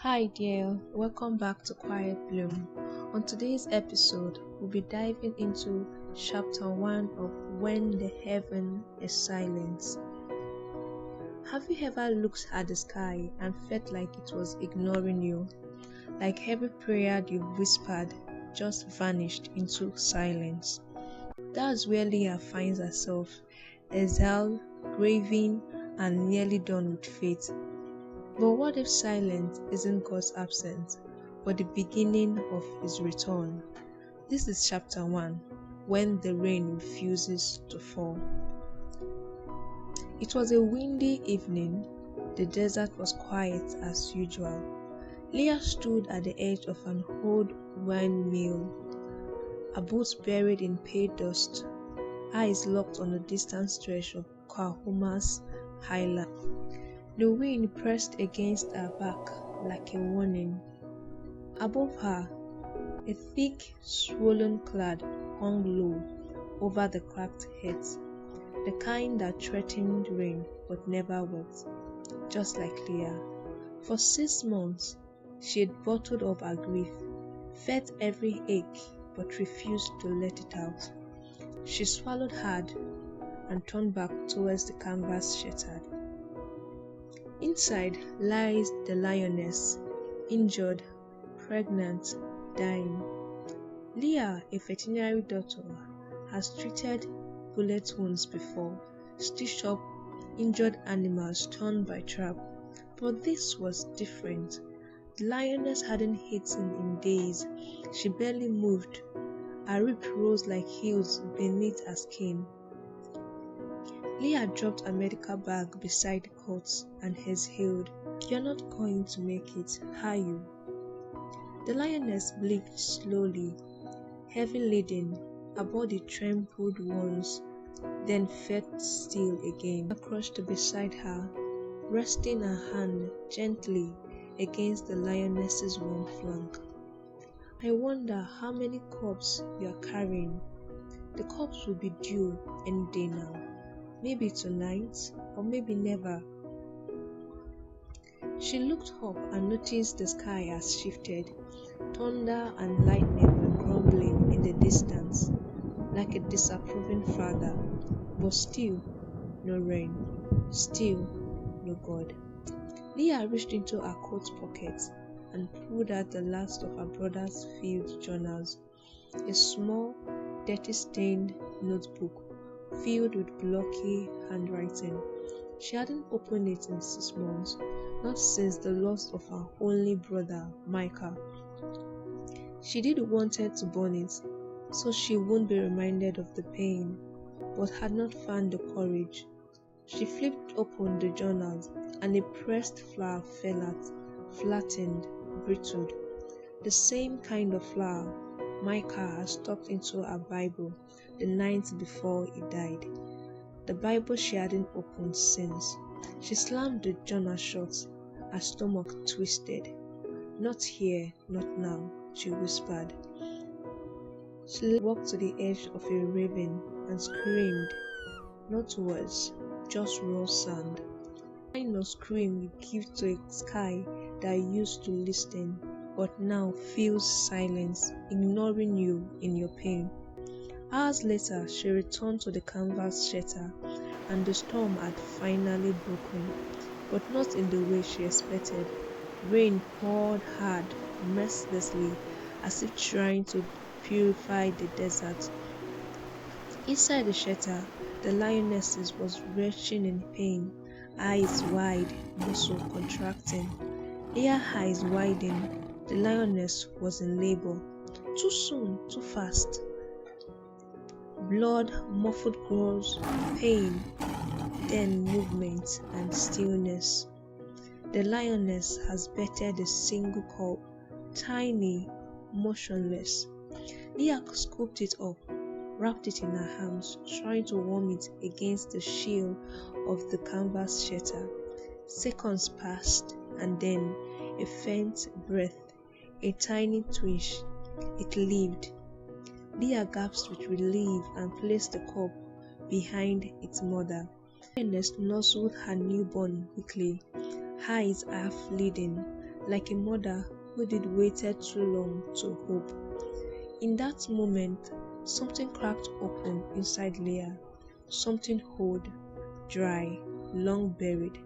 Hi dear, welcome back to QuietBloom. On today's episode, we'll be diving into chapter 1 of When the Heaven is Silence. Have you ever looked at the sky and felt like it was ignoring you? Like every prayer you whispered just vanished into silence? That's where Leah finds herself, exiled, grieving, and nearly done with fate. But what if silence isn't God's absence, but the beginning of His return? This is chapter 1, When the Rain Refuses to Fall. It was a windy evening. The desert was quiet as usual. Leah stood at the edge of an old windmill, her boots buried in pale dust, eyes locked on the distant stretch of Oklahoma's highland. The wind pressed against her back like a warning. Above her, a thick, swollen cloud hung low over the cracked heads, the kind that threatened rain but never wept, just like Leah. For 6 months, she had bottled up her grief, felt every ache but refused to let it out. She swallowed hard and turned back towards the canvas shattered. Inside lies the lioness, injured, pregnant, dying. Leah, a veterinary doctor, has treated bullet wounds before, stitched up injured animals torn by trap, but this was different. The lioness hadn't eaten in days. She barely moved. Her ribs rose like hills beneath her skin. Leah dropped a medical bag beside the cot and exhaled. "You're not going to make it, are you?" The lioness blinked slowly, heavy-laden. Her body trembled once, then felt still again. I crouched beside her, resting her hand gently against the lioness's warm flank. "I wonder how many cubs you are carrying. The cubs will be due any day now. Maybe tonight, or maybe never." She looked up and noticed the sky has shifted. Thunder and lightning were rumbling in the distance, like a disapproving father. But still, no rain. Still, no God. Leah reached into her coat pocket and pulled out the last of her brother's field journals, a small, dirty-stained notebook filled with blocky handwriting. She hadn't opened it in 6 months, not since the loss of her only brother, Micah. She did wanted to burn it, so she wouldn't be reminded of the pain, but had not found the courage. She flipped open the journals, and a pressed flower fell out, flattened, brittled. The same kind of flower Micah had stuffed into her Bible the night before he died. The Bible she hadn't opened since. She slammed the journal shut, her stomach twisted. "Not here, not now," she whispered. She walked to the edge of a ravine and screamed. Not words, just raw sound. The kind of scream you give to a sky that used to listen, but now feels silence, ignoring you in your pain. Hours later, she returned to the canvas shelter, and the storm had finally broken, but not in the way she expected. Rain poured hard, mercilessly, as if trying to purify the desert. Inside the shelter, the lioness was retching in pain, eyes wide, muscle contracting. Leah's eyes widened. The lioness was in labor. Too soon, too fast. Blood, muffled growls, pain, then movement and stillness. The lioness has bettered a single cub, tiny, motionless. Leah scooped it up, wrapped it in her arms, trying to warm it against the shield of the canvas shelter. Seconds passed, and then a faint breath, a tiny twitch. It lived. Leah gasped with relief and placed the cub behind its mother. The lioness nuzzled her newborn quickly, eyes half leading, like a mother who did waited too long to hope. In that moment, something cracked open inside Leah, something old, dry, long buried.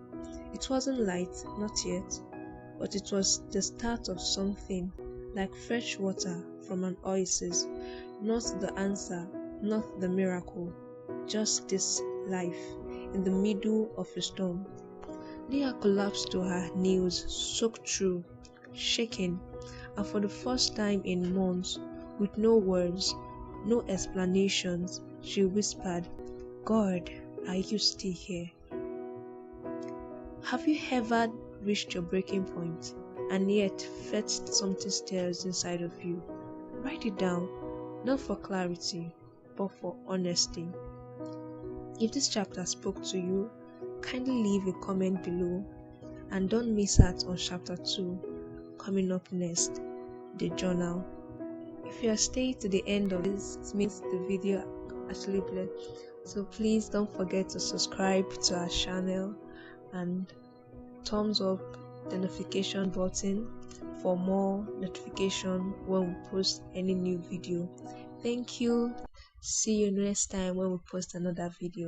It wasn't light, not yet, but it was the start of something, like fresh water from an oasis, not the answer, not the miracle, just this life in the middle of a storm. Leah collapsed to her knees, soaked through, shaking, and for the first time in months, with no words, no explanations, she whispered, "God, are you still here?" Have you ever reached your breaking point and yet felt something stirs inside of you? Write it down, not for clarity, but for honesty. If this chapter spoke to you, kindly leave a comment below and don't miss out on chapter 2 coming up next, the journal. If you are staying to the end of this, it means the video actually bled. So please don't forget to subscribe to our channel and thumbs up the notification button for more notification when we post any new video. Thank you. See you next time when we post another video.